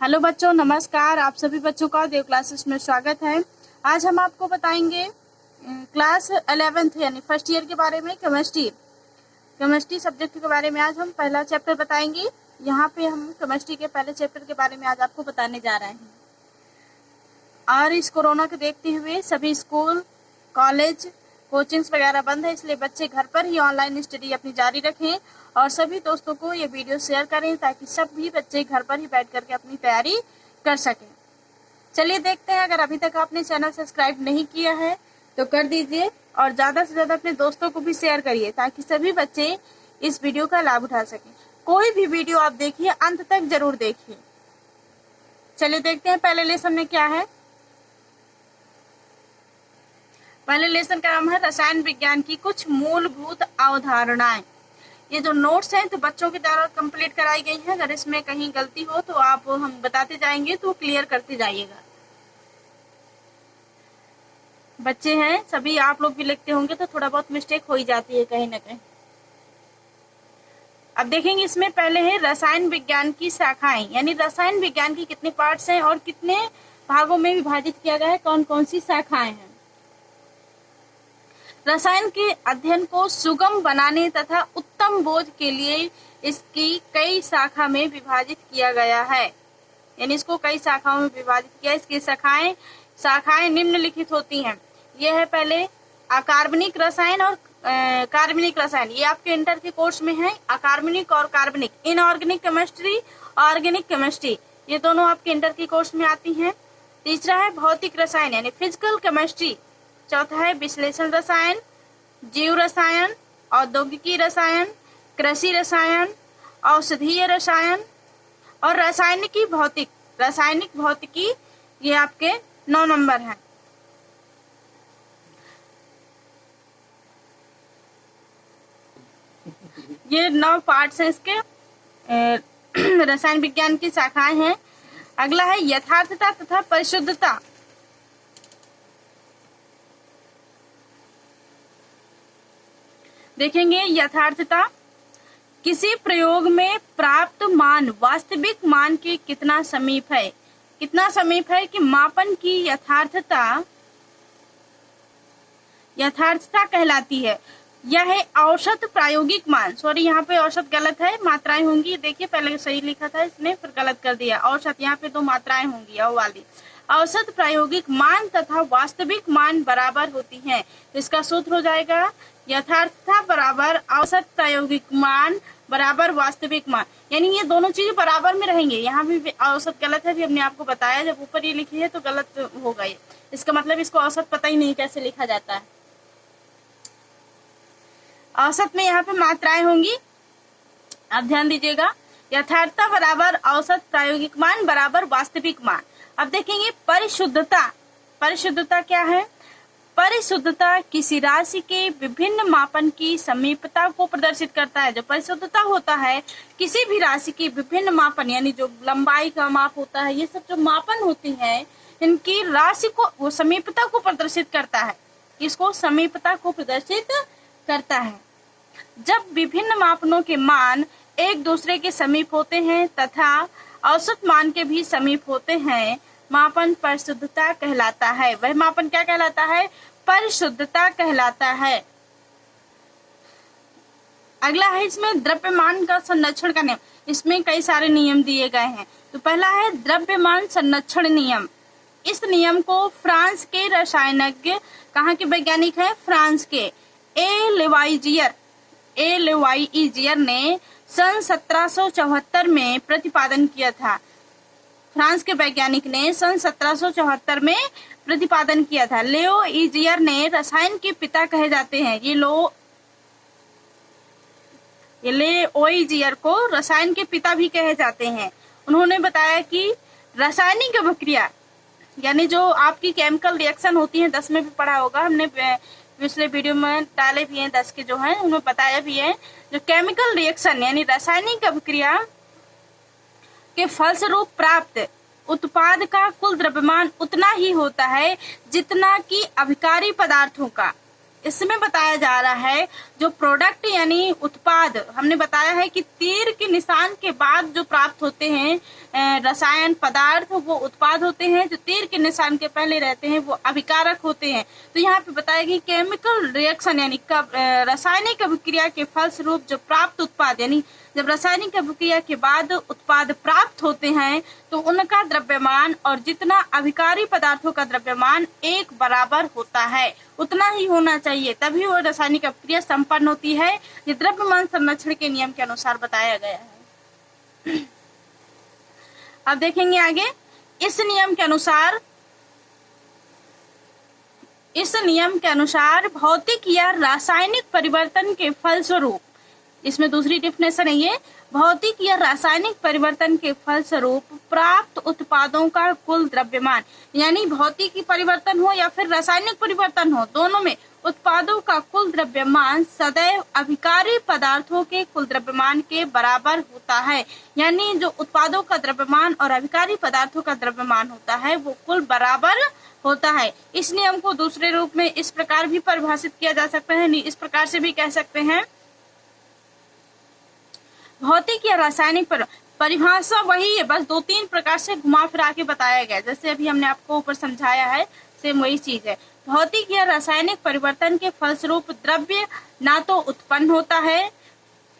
Hello बच्चों, नमस्कार। आप सभी बच्चों का देव क्लासेस में स्वागत है। आज हम आपको बताएंगे क्लास 11th यानी फर्स्ट ईयर के बारे में केमिस्ट्री सब्जेक्ट के बारे में। आज हम पहला चैप्टर बताएंगे। यहाँ पे हम केमिस्ट्री के पहले चैप्टर के बारे में आज आपको बताने जा रहे हैं। और इस कोरोना को देखते हुए सभी स्कूल, कॉलेज, कोचिंग्स वगैरह बंद है, इसलिए बच्चे घर पर ही ऑनलाइन स्टडी अपनी जारी रखें और सभी दोस्तों को ये वीडियो शेयर करें ताकि सभी बच्चे घर पर ही बैठ करके अपनी तैयारी कर सकें। चलिए देखते हैं। अगर अभी तक आपने चैनल सब्सक्राइब नहीं किया है तो कर दीजिए और ज़्यादा से ज़्यादा अपने दोस्तों को भी शेयर करिए ताकि सभी बच्चे इस वीडियो का लाभ उठा सकें। कोई भी वीडियो आप देखिए, अंत तक जरूर देखिए। चलिए देखते हैं पहले लेसन में क्या है। पहले लेसन का नाम है रसायन विज्ञान की कुछ मूलभूत अवधारणाएं। ये जो नोट्स हैं तो बच्चों के द्वारा कंप्लीट कराई गई हैं। अगर इसमें कहीं गलती हो तो आप हम बताते जाएंगे तो क्लियर करते जाइएगा। बच्चे हैं सभी, आप लोग भी लिखते होंगे तो थोड़ा बहुत मिस्टेक हो ही जाती है कहीं ना कहीं। अब देखेंगे इसमें पहले है रसायन विज्ञान की शाखाएं, यानी रसायन विज्ञान की कितने पार्ट्स हैं और कितने भागों में विभाजित किया गया है, कौन कौन सी शाखाएं हैं। रसायन के अध्ययन को सुगम बनाने तथा उत्तम बोध के लिए इसकी कई शाखा में विभाजित किया गया है, यानी इसको कई शाखाओं में विभाजित किया। इसकी शाखाएं निम्नलिखित होती हैं। यह है पहले अकार्बनिक रसायन और कार्बनिक रसायन। ये आपके इंटर के कोर्स में है, अकार्बनिक और कार्बनिक। इनऑर्गेनिक केमिस्ट्री, ऑर्गेनिक केमिस्ट्री, ये दोनों आपके इंटर के कोर्स में आती हैं। तीसरा है भौतिक रसायन यानी फिजिकल केमिस्ट्री। चौथा है विश्लेषण रसायन, जीव रसायन, औद्योगिकी रसायन, कृषि रसायन, औषधीय रसायन और रासायनिक भौतिकी, ये आपके 9 नंबर हैं। ये 9 पार्ट्स हैं इसके, रसायन विज्ञान की शाखाएं हैं। अगला है यथार्थता तथा परिशुद्धता। देखेंगे यथार्थता, किसी प्रयोग में प्राप्त मान वास्तविक मान के कितना समीप है कि मापन की यथार्थता कहलाती है। यह है औसत प्रायोगिक मान। सॉरी, यहाँ पे औसत गलत है, मात्राएं होंगी। देखिए पहले सही लिखा था इसने, फिर गलत कर दिया। औसत, यहाँ पे 2 मात्राएं होंगी औ वाली। औसत प्रायोगिक मान तथा वास्तविक मान बराबर होती हैं। तो इसका सूत्र हो जाएगा यथार्थता बराबर औसत प्रायोगिक मान बराबर वास्तविक मान, यानी ये दोनों चीजें बराबर में रहेंगे। यहाँ भी औसत गलत है, भी हमने आपको बताया। जब ऊपर ये लिखी है तो गलत होगा ये, इसका मतलब इसको औसत पता ही नहीं कैसे लिखा जाता है। औसत में यहाँ पे मात्राएं होंगी, आप ध्यान दीजिएगा। यथार्थता बराबर औसत प्रायोगिक मान बराबर वास्तविक मान। अब देखेंगे परिशुद्धता क्या है। परिशुद्धता किसी राशि के विभिन्न मापन की समीपता को प्रदर्शित करता है। जो परिशुद्धता होता है किसी भी राशि की विभिन्न मापन, यानी जो लंबाई का माप होता है, ये सब जो मापन होती है इनकी राशि को, वो समीपता को प्रदर्शित करता है। इसको समीपता को प्रदर्शित करता है। जब विभिन्न मापनों के मान एक दूसरे के समीप होते हैं तथा औसत मान के भी समीप होते हैं, मापन परिशुद्धता कहलाता है। वह मापन क्या कहलाता है? परिशुद्धता कहलाता है। अगला है इसमें द्रव्यमान का संरक्षण का नियम। इसमें कई सारे नियम दिए गए हैं। तो पहला है द्रव्यमान संरक्षण नियम। इस नियम को फ्रांस के रसायनज्ञ, कहाँ के वैज्ञानिक है? फ्रांस के ए लेवाइजियर ने सन 1774 में प्रतिपादन किया था। फ्रांस के वैज्ञानिक ने सन 1774 में प्रतिपादन किया था। लेओइजियर ने रसायन के पिता कहे जाते हैं। ये लेओइजियर को रसायन के पिता भी कहे जाते हैं। उन्होंने बताया कि रासायनिक अभिक्रिया, यानी जो आपकी केमिकल रिएक्शन होती है, 10 में भी पढ़ा होगा, हमने पिछले वीडियो में डाले भी हैं 10 के जो हैं, उन्होंने बताया भी है। जो केमिकल रिएक्शन यानी रासायनिक अभिक्रिया के फलस्वरूप प्राप्त उत्पाद का कुल द्रव्यमान उतना ही होता है जितना कि अभिकारी पदार्थों का। इसमें बताया जा रहा है जो प्रोडक्ट यानी उत्पाद, हमने बताया है कि तीर के निशान के बाद जो प्राप्त होते हैं रसायन पदार्थ वो उत्पाद होते हैं जो तीर के निशान के पहले रहते हैं, वो अभिकारक होते हैं। तो यहाँ पे बताया कि केमिकल रिएक्शन यानी रासायनिक अभिक्रिया के फलस्वरूप जो प्राप्त उत्पाद, यानी जब रासायनिक अभिक्रिया के बाद उत्पाद प्राप्त होते हैं तो उनका द्रव्यमान और जितना अभिकारी पदार्थों का द्रव्यमान एक बराबर होता है, उतना ही होना चाहिए, तभी वो रासायनिक अभिक्रिया संपन्न होती है। ये द्रव्यमान संरक्षण के नियम के अनुसार बताया गया है। अब देखेंगे आगे, इस नियम के अनुसार भौतिक या रासायनिक परिवर्तन के फलस्वरूप, इसमें दूसरी डेफिनेशन है ये, भौतिक या रासायनिक परिवर्तन के फलस्वरूप प्राप्त उत्पादों का कुल द्रव्यमान, यानी भौतिक परिवर्तन हो या फिर रासायनिक परिवर्तन हो, दोनों में उत्पादों का कुल द्रव्यमान सदैव अभिकारी पदार्थों के कुल द्रव्यमान के बराबर होता है। यानी जो उत्पादों का द्रव्यमान और अभिकारी पदार्थों का द्रव्यमान होता है वो कुल बराबर होता है। इस नियम को दूसरे रूप में इस प्रकार भी परिभाषित किया जा सकता है, इस प्रकार से भी कह सकते हैं, भौतिक या रासायनिक परिभाषा वही है, बस 2-3 प्रकार से घुमा फिरा के बताया गया, जैसे अभी हमने आपको ऊपर समझाया है, सेम वही चीज है। भौतिक या रासायनिक परिवर्तन के फलस्वरूप द्रव्य ना तो उत्पन्न होता है,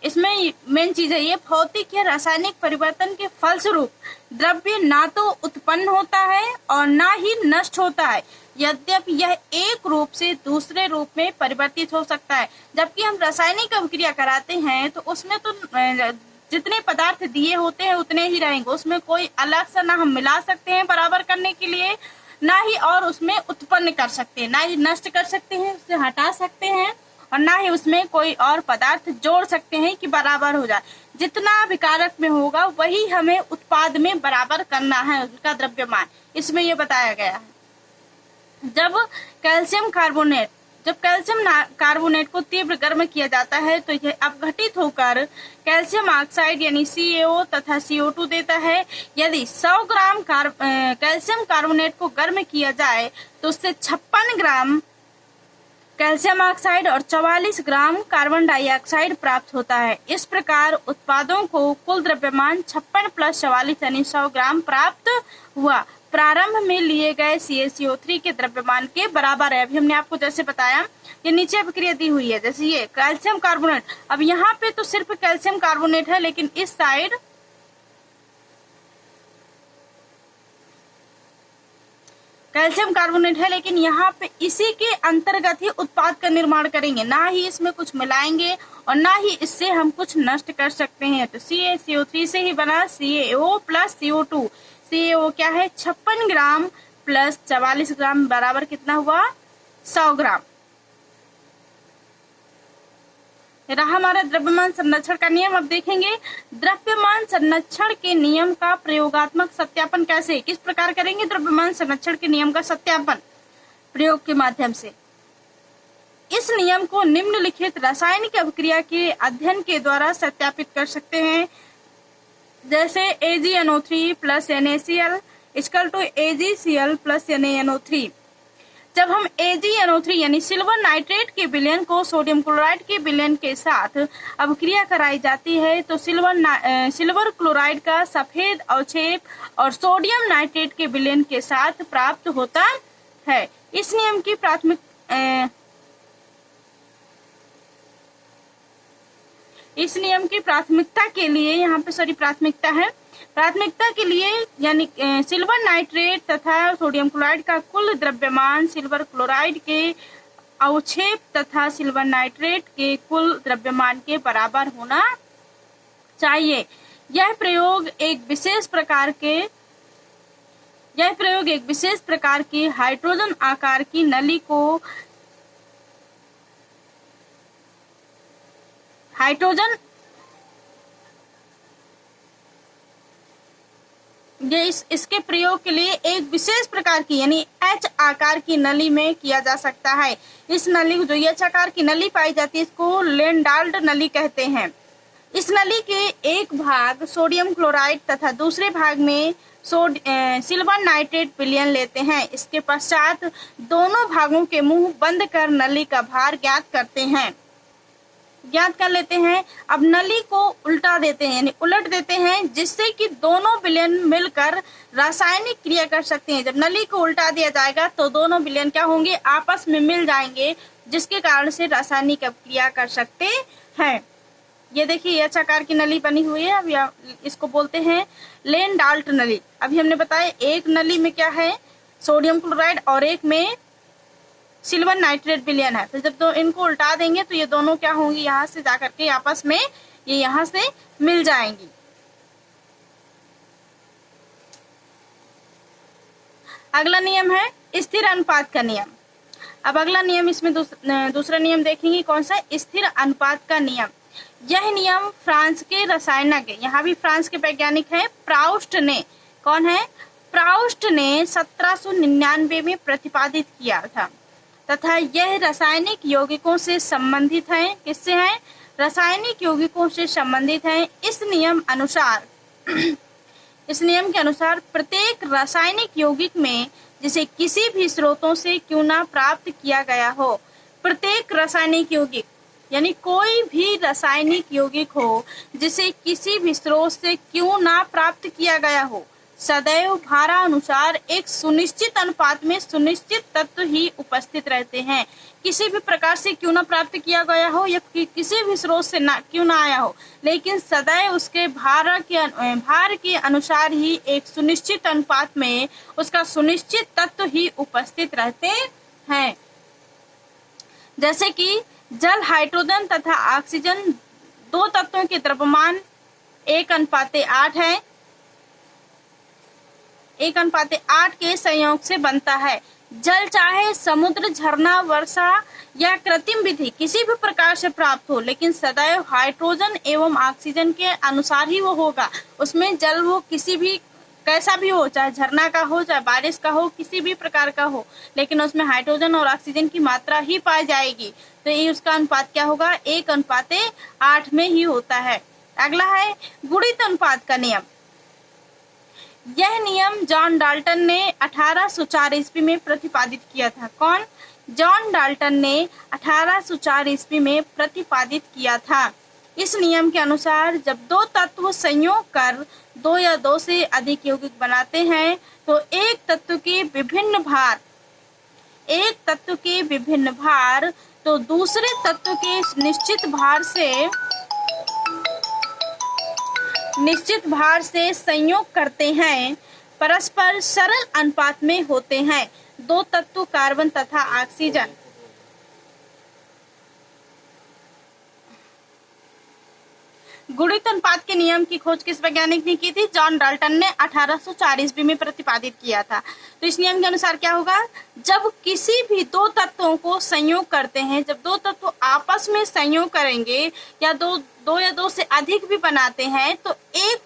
इसमें मेन चीज है ये, भौतिक या रासायनिक परिवर्तन के फलस्वरूप द्रव्य ना तो उत्पन्न होता है और ना ही नष्ट होता है, यद्यपि यह एक रूप से दूसरे रूप में परिवर्तित हो सकता है। जबकि हम रासायनिक अभिक्रिया कराते हैं तो उसमें तो जितने पदार्थ दिए होते हैं उतने ही रहेंगे, उसमें कोई अलग सा ना हम मिला सकते हैं बराबर करने के लिए, ना ही और उसमें उत्पन्न कर सकते हैं, ना ही नष्ट कर सकते हैं, उससे हटा सकते हैं, और ना ही उसमें कोई और पदार्थ जोड़ सकते हैं कि बराबर हो जाए। जितना विकारक में होगा वही हमें उत्पाद में बराबर करना है, उसका द्रव्यमान, इसमें ये बताया गया है। जब कैल्शियम कार्बोनेट को तीव्र गर्म किया जाता है तो यह अपघटित होकर कैल्शियम ऑक्साइड यानी CaO तथा CO2 देता है। यदि 100 ग्राम कैल्शियम कार्बोनेट को गर्म किया जाए तो उससे 56 ग्राम कैल्शियम ऑक्साइड और 44 ग्राम कार्बन डाइऑक्साइड प्राप्त होता है। इस प्रकार उत्पादों को कुल द्रव्यमान 56 + 44 यानी 100 ग्राम प्राप्त हुआ। प्रारंभ में लिए गए CaCO3 के द्रव्यमान के बराबर है। अभी हमने आपको जैसे बताया, ये नीचे अभिक्रिया दी हुई है, जैसे ये कैल्शियम कार्बोनेट, अब यहाँ पे तो सिर्फ कैल्शियम कार्बोनेट है, लेकिन इस साइड कैल्शियम कार्बोनेट है, लेकिन यहाँ पे इसी के अंतर्गत ही उत्पाद का निर्माण करेंगे, ना ही इसमें कुछ मिलाएंगे और ना ही इससे हम कुछ नष्ट कर सकते हैं। तो CaCO3 से ही बना CaO + CO2। CaO क्या है, 56 ग्राम + 44 ग्राम बराबर कितना हुआ, 100 ग्राम। रहा हमारा द्रव्यमान संरक्षण का नियम। अब देखेंगे द्रव्यमान संरक्षण के नियम का प्रयोगात्मक सत्यापन कैसे, किस प्रकार करेंगे द्रव्यमान संरक्षण के नियम का सत्यापन प्रयोग के माध्यम से। इस नियम को निम्नलिखित रासायनिक अभिक्रिया के अध्ययन के द्वारा सत्यापित कर सकते हैं, जैसे AgNO3 + NaCl = AgCl + NaNO3। जब हम AgNO3 यानी सिल्वर नाइट्रेट के विलयन को सोडियम क्लोराइड के विलयन के साथ अभिक्रिया कराई जाती है तो सिल्वर क्लोराइड का सफेद अवक्षेप और सोडियम नाइट्रेट के विलयन के साथ प्राप्त होता है। इस नियम की प्राथमिकता के लिए, यहाँ पे प्राथमिकता के लिए यानी सिल्वर नाइट्रेट तथा सोडियम क्लोराइड का कुल द्रव्यमान सिल्वर क्लोराइड के अवक्षेप तथा सिल्वर नाइट्रेट के कुल द्रव्यमान के बराबर होना चाहिए। यह प्रयोग एक विशेष प्रकार के हाइड्रोजन आकार की नली को इसके प्रयोग के लिए एक विशेष प्रकार की यानी H आकार की नली में किया जा सकता है। इस नली जो H आकार की नली पाई जाती है इसको लेंडाल्ड नली कहते हैं। इस नली के एक भाग सोडियम क्लोराइड तथा दूसरे भाग में सिल्वर नाइट्रेट विलयन लेते हैं। इसके पश्चात दोनों भागों के मुंह बंद कर नली का भार ज्ञात करते हैं। ज्ञात कर लेते हैं। अब नली को उल्टा देते हैं यानी उलट देते हैं, जिससे कि दोनों विलयन मिलकर रासायनिक क्रिया कर सकते हैं। जब नली को उल्टा दिया जाएगा तो दोनों विलयन क्या होंगे, आपस में मिल जाएंगे, जिसके कारण से रासायनिक क्रिया कर सकते हैं। ये देखिए ये अच्छा आकार की नली बनी हुई है। अब इसको बोलते हैं लेन डाल्ट नली। अभी हमने बताया एक नली में क्या है, सोडियम क्लोराइड, और एक में सिल्वर नाइट्रेट विलयन है। तो जब तो इनको उल्टा देंगे तो ये दोनों क्या होंगी, यहाँ से जाकर के आपस में ये यहाँ से मिल जाएंगी। अगला नियम है स्थिर अनुपात का नियम। अब अगला नियम, इसमें दूसरा नियम देखेंगे कौन सा, स्थिर अनुपात का नियम। यह नियम फ्रांस के रसायनज्ञ, यहाँ भी फ्रांस के वैज्ञानिक है, प्राउस्ट ने, कौन है, प्राउस्ट ने 1799 में प्रतिपादित किया था तथा यह रासायनिक यौगिकों से संबंधित है। किससे है, रासायनिक यौगिकों से संबंधित है। इस नियम के अनुसार प्रत्येक रासायनिक यौगिक में जिसे किसी भी स्रोतों से क्यों ना प्राप्त किया गया हो, प्रत्येक रासायनिक यौगिक यानी कोई भी रासायनिक यौगिक हो जिसे किसी भी स्रोत से क्यों ना प्राप्त किया गया हो, सदैव भारानुसार एक सुनिश्चित अनुपात में सुनिश्चित तत्व ही उपस्थित रहते हैं। किसी भी प्रकार से क्यों ना प्राप्त किया गया हो या किसी भी स्रोत से ना क्यों ना आया हो, लेकिन सदैव उसके भार के अनुसार ही एक सुनिश्चित अनुपात में उसका सुनिश्चित तत्व ही उपस्थित रहते हैं। जैसे कि जल, हाइड्रोजन तथा ऑक्सीजन दो तत्वों के द्रव्यमान 1:8 है, 1:8 के संयोग से बनता है। जल चाहे समुद्र, झरना, वर्षा या कृत्रिम विधि किसी भी प्रकार से प्राप्त हो, लेकिन सदैव हाइड्रोजन एवं ऑक्सीजन के अनुसार ही वो होगा। उसमें जल वो किसी भी कैसा भी हो, चाहे झरना का हो, चाहे बारिश का हो, किसी भी प्रकार का हो, लेकिन उसमें हाइड्रोजन और ऑक्सीजन की मात्रा ही पाई जाएगी। तो ये उसका अनुपात क्या होगा, 1:8 में ही होता है। अगला है गुणित अनुपात का नियम। यह नियम जॉन डाल्टन ने 1804 ईस्वी में प्रतिपादित किया था। कौन, जॉन डाल्टन ने 1804 ईस्वी में प्रतिपादित किया था। इस नियम के अनुसार जब दो तत्व संयोग कर 2 या 2 से अधिक यौगिक बनाते हैं तो एक तत्व के विभिन्न भार तो दूसरे तत्व के निश्चित भार से संयोग करते हैं, परस्पर सरल अनुपात में होते हैं। दो तत्व कार्बन तथा ऑक्सीजन। गुणित अनुपात के नियम की खोज किस वैज्ञानिक ने की थी, जॉन डाल्टन ने 1804 ईस्वी में प्रतिपादित किया था। तो इस नियम के अनुसार क्या होगा, जब किसी भी दो तत्वों को संयोग करते हैं, जब दो तत्व आपस में संयोग करेंगे या दो या दो से अधिक भी बनाते हैं, तो एक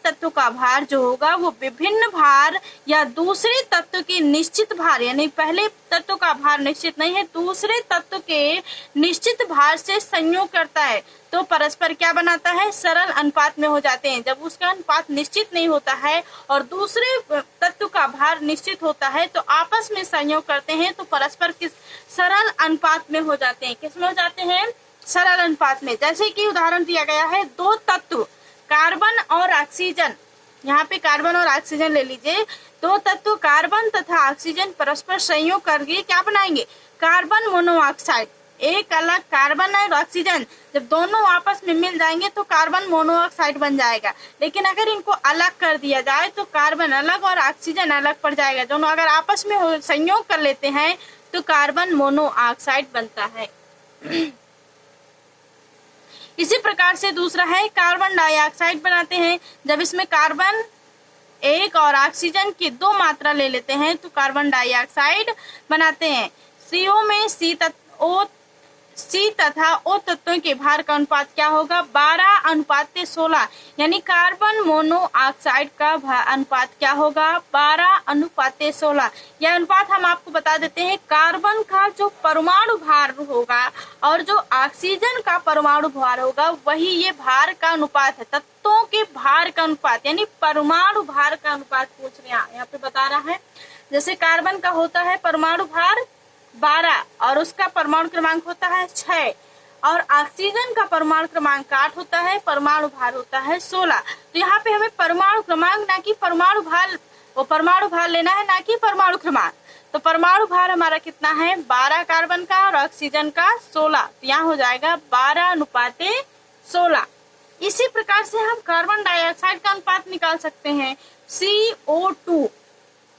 तत्व का भार जो होगा वो विभिन्न भार या दूसरे तत्व के निश्चित भार, यानी पहले तत्व का भार निश्चित नहीं है, दूसरे तत्व के निश्चित भार से संयोग करता है, तो परस्पर क्या बनाता है, सरल अनुपात में हो जाते हैं। जब उसका अनुपात निश्चित नहीं होता है और दूसरे तत्व का भार निश्चित होता है तो आपस में संयोग करते हैं, तो परस्पर किस सरल अनुपात में हो जाते हैं। किस में हो जाते हैं, सरल अनुपात में। जैसे कि उदाहरण दिया गया है, दो तत्व कार्बन और ऑक्सीजन, यहाँ पे कार्बन और ऑक्सीजन ले लीजिए। दो तत्व कार्बन तथा ऑक्सीजन परस्पर संयोग करके क्या बनाएंगे, कार्बन मोनोऑक्साइड। एक अलग कार्बन और ऑक्सीजन जब दोनों आपस में मिल जाएंगे तो कार्बन मोनोऑक्साइड बन जाएगा। लेकिन अगर इनको अलग कर दिया जाए तो कार्बन अलग और ऑक्सीजन अलग पड़ जाएगा। दोनों अगर आपस में संयोग कर लेते हैं तो कार्बन मोनोऑक्साइड बनता है। इसी प्रकार से दूसरा है कार्बन डाइऑक्साइड बनाते हैं। जब इसमें कार्बन एक और ऑक्सीजन की 2 मात्रा ले लेते हैं तो कार्बन डाइऑक्साइड बनाते हैं। CO में C तथा O तत्वों के भार का अनुपात क्या होगा, 12:16, यानी कार्बन मोनोऑक्साइड का अनुपात क्या होगा, 12:16। यह अनुपात हम आपको बता देते हैं। कार्बन का जो परमाणु भार होगा और जो ऑक्सीजन का परमाणु भार होगा वही ये भार का अनुपात है। तत्वों के भार का अनुपात यानी परमाणु भार का अनुपात पूछ रहे हैं, यहाँ पे बता रहा है। जैसे कार्बन का होता है परमाणु भार 12 और उसका परमाणु क्रमांक होता है 6 और ऑक्सीजन का परमाणु क्रमांक 8 होता है, परमाणु भार होता है 16। तो यहाँ पे हमें परमाणु क्रमांक ना कि परमाणु भार, वो परमाणु भार लेना है ना कि परमाणु क्रमांक। तो परमाणु भार हमारा कितना है 12 कार्बन का और ऑक्सीजन का 16, तो यहाँ हो जाएगा 12:16। इसी प्रकार से हम कार्बन डाइऑक्साइड का अनुपात निकाल सकते हैं। CO2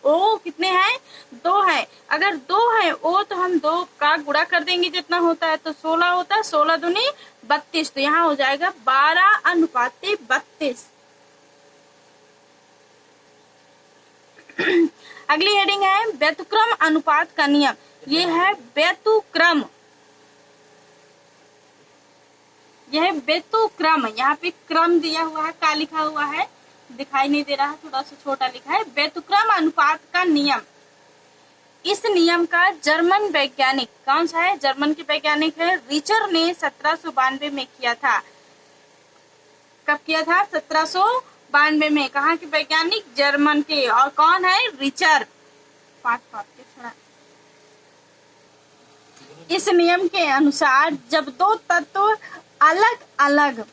O कितने हैं 2 है, अगर 2 है O तो हम 2 का गुणा कर देंगे जितना होता है तो 16 होता है, 16 दूनी 32, तो यहाँ हो जाएगा 12:32। अगली हेडिंग है व्यतुक्रम अनुपात का नियम। ये है व्यतुक्रम, यह व्यतुक्रम, यहाँ पे क्रम दिया हुआ है, क्या लिखा हुआ है दिखाई नहीं दे रहा है, थोड़ा सा छोटा लिखा है, व्यतुक्रम अनुपात का नियम। इस नियम का जर्मन वैज्ञानिक, कौन सा है, जर्मन के वैज्ञानिक है रिचर ने 1792 में किया था। कब किया था 1792 में, कहाँ के वैज्ञानिक, जर्मन के, और कौन है रिचर। पाठ के थोड़ा, इस नियम के अनुसार जब दो तत्व अलग अलग,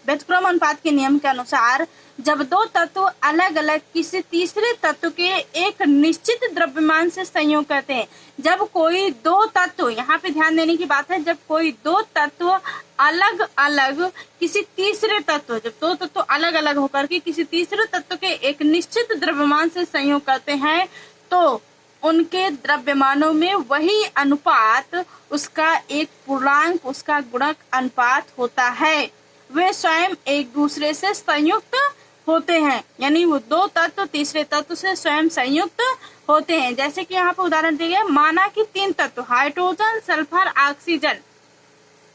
व्यतुक्रम अनुपात के नियम के अनुसार जब दो तत्व अलग अलग किसी तीसरे तत्व के एक निश्चित द्रव्यमान से संयोग करते हैं, जब कोई दो तत्व, यहाँ पे ध्यान देने की बात है, जब कोई दो तत्व अलग अलग किसी तीसरे तत्व, जब दो तत्व अलग अलग होकर के किसी तीसरे तत्व के एक निश्चित द्रव्यमान से संयोग करते हैं तो उनके द्रव्यमानों में वही अनुपात, उसका एक पूर्णांक, उसका गुणक अनुपात होता है। वे स्वयं एक दूसरे से संयुक्त होते हैं, यानी वो दो तत्व तीसरे तत्व से स्वयं संयुक्त होते हैं। जैसे कि यहाँ पर उदाहरण दिए गए, माना कि 3 तत्व हाइड्रोजन सल्फर ऑक्सीजन,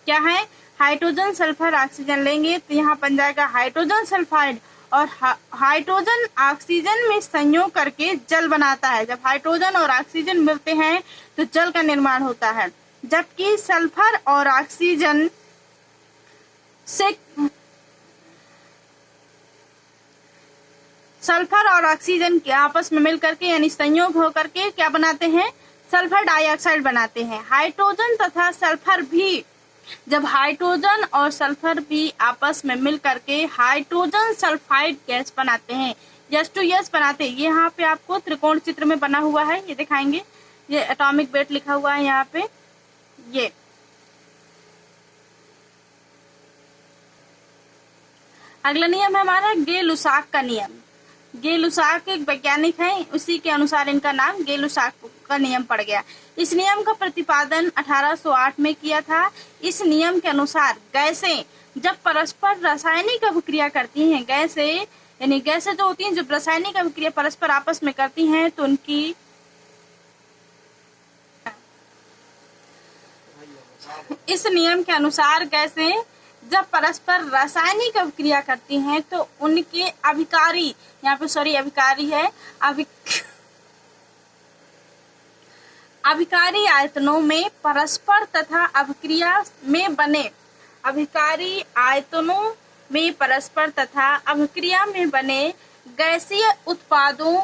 क्या है हाइड्रोजन सल्फर ऑक्सीजन लेंगे तो यहाँ बन जाएगा हाइड्रोजन सल्फाइड, और हाइड्रोजन ऑक्सीजन में संयोग करके जल बनाता है। जब हाइड्रोजन और ऑक्सीजन मिलते हैं तो जल का निर्माण होता है, जबकि सल्फर और ऑक्सीजन से सल्फर और ऑक्सीजन के आपस में मिल करके यानी संयोग हो करके क्या बनाते हैं, सल्फर डाइऑक्साइड बनाते हैं। हाइड्रोजन तथा सल्फर भी, जब हाइड्रोजन और सल्फर भी आपस में मिल करके हाइड्रोजन सल्फाइड गैस बनाते हैं, H2S बनाते हैं। ये यहाँ पे आपको त्रिकोण चित्र में बना हुआ है, ये दिखाएंगे, ये एटॉमिक वेट लिखा हुआ है यहाँ पे। ये अगला नियम है हमारा गे-लुसाक का नियम। गे-लुसाक एक वैज्ञानिक हैं, उसी के अनुसार इनका नाम गे-लुसाक का नियम पड़ गया। इस नियम का प्रतिपादन 1808 में किया था। इस नियम के अनुसार गैसें जब परस्पर रासायनिक अभिक्रिया करती हैं, गैसें यानी गैसें जो होती हैं जब रासायनिक अभिक्रिया परस्पर आपस में करती हैं तो उनकी इस नियम के अनुसार गैसें जब परस्पर रासायनिक अभिक्रिया करती हैं तो उनके अभिकारी, यहाँ पे सॉरी अभिकारी है, अभिकारी आयतनों में परस्पर तथा अभिक्रिया में बने, अभिकारी आयतनों में परस्पर तथा अभिक्रिया में बने गैसीय उत्पादों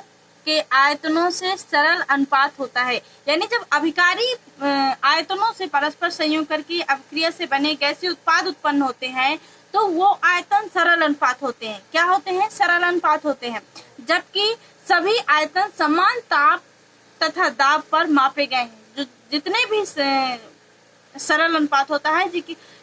के आयतनों से सरल अनुपात होता है। यानी जब अभिकारी आयतनों से परस्पर संयोग करके अभिक्रिया से बने गैसीय उत्पाद उत्पन्न होते हैं तो वो आयतन सरल अनुपात होते हैं। क्या होते हैं, सरल अनुपात होते हैं। जबकि सभी आयतन समान ताप तथा दाब पर मापे गए हैं, जो जितने भी सरल अनुपात होता है,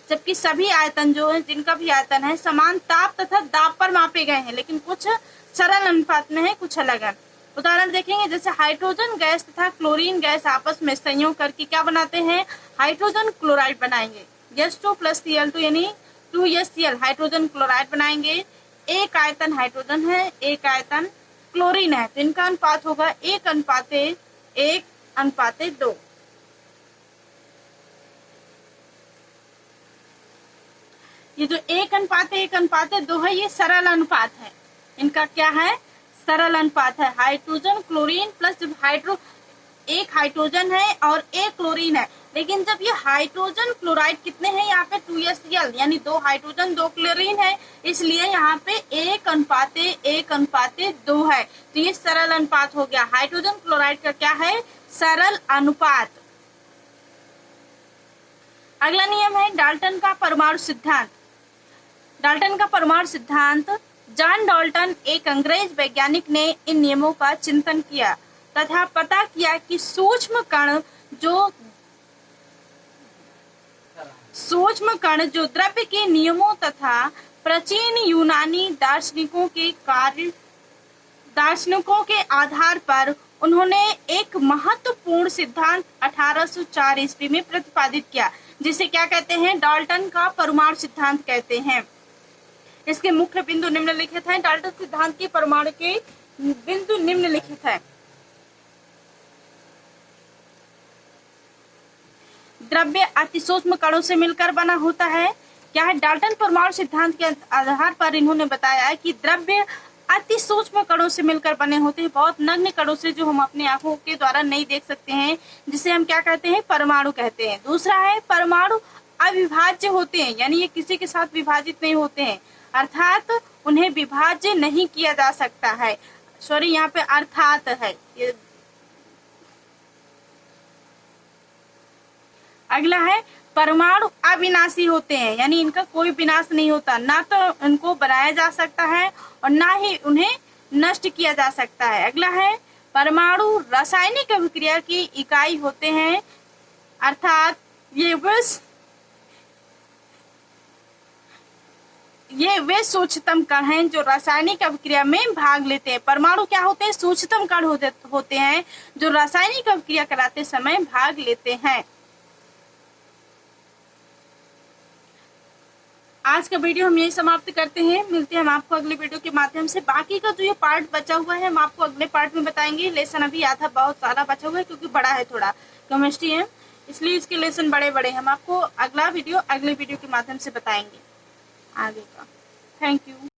जबकि सभी आयतन जो है, जिनका भी आयतन है, समान ताप तथा दाब पर मापे गए हैं, लेकिन कुछ सरल अनुपात में है, कुछ अलग है। उदाहरण देखेंगे, जैसे हाइड्रोजन गैस तथा क्लोरीन गैस आपस में संयोग करके क्या बनाते हैं, हाइड्रोजन क्लोराइड बनाएंगे। H2 + Cl2 यानी 2HCl हाइड्रोजन क्लोराइड बनाएंगे। एक आयतन हाइड्रोजन है, एक आयतन क्लोरीन है, तो इनका अनुपात होगा 1:1:2। ये जो 1:1:2 है, ये सरल अनुपात है। इनका क्या है, सरल अनुपात है। हाइड्रोजन क्लोरीन प्लस जब एक हाइड्रोजन है और एक क्लोरीन है, लेकिन जब ये हाइड्रोजन क्लोराइड कितने हैं, यहाँ पे 2HCl यानी 2 हाइड्रोजन 2 क्लोरीन है, इसलिए यहाँ पे 1:1:2 है। तो ये सरल अनुपात हो गया। हाइड्रोजन क्लोराइड का क्या है, सरल अनुपात। अगला नियम है डाल्टन का परमाणु सिद्धांत। डाल्टन का परमाणु सिद्धांत, जॉन डाल्टन एक अंग्रेज वैज्ञानिक ने इन नियमों का चिंतन किया तथा पता किया कि सूक्ष्म कण जो द्रव्य के नियमों तथा प्राचीन यूनानी दार्शनिकों के आधार पर उन्होंने एक महत्वपूर्ण सिद्धांत 1804 ईस्वी में प्रतिपादित किया, जिसे क्या कहते हैं? डाल्टन का परमाणु सिद्धांत कहते हैं। इसके मुख्य बिंदु निम्नलिखित हैं। डाल्टन सिद्धांत के परमाणु के बिंदु निम्नलिखित हैं। द्रव्य अति सूक्ष्म कणों से मिलकर बना होता है। क्या है? डाल्टन परमाणु सिद्धांत के आधार पर इन्होंने बताया है कि द्रव्य अति सूक्ष्म कणों से मिलकर बने होते हैं, बहुत नगण्य कणों से, जो हम अपनी आंखों के द्वारा नहीं देख सकते हैं, जिसे हम क्या कहते हैं? परमाणु कहते हैं। दूसरा है परमाणु अविभाज्य होते हैं, यानी ये किसी के साथ विभाजित नहीं होते हैं, अर्थात उन्हें विभाज्य नहीं किया जा सकता है। सॉरी, यहाँ पे अर्थात है। अगला है परमाणु अविनाशी होते हैं, यानी इनका कोई विनाश नहीं होता, ना तो इनको बनाया जा सकता है और ना ही उन्हें नष्ट किया जा सकता है। अगला है परमाणु रासायनिक अभिक्रिया की इकाई होते हैं, अर्थात ये वे सूक्ष्मतम कण हैं जो रासायनिक अभिक्रिया में भाग लेते हैं। परमाणु क्या होते हैं? सूक्ष्मतम कण होते हैं जो रासायनिक अभिक्रिया कराते समय भाग लेते हैं। आज का वीडियो हम यही समाप्त करते हैं। मिलते हैं हम आपको अगले वीडियो के माध्यम से। बाकी का जो ये पार्ट बचा हुआ है हम आपको अगले पार्ट में बताएंगे। लेसन अभी आधा बहुत सारा बचा हुआ है क्योंकि बड़ा है, थोड़ा केमिस्ट्री है, इसलिए इसके लेसन बड़े बड़े हम आपको अगले वीडियो के माध्यम से बताएंगे आगे का। Thank you.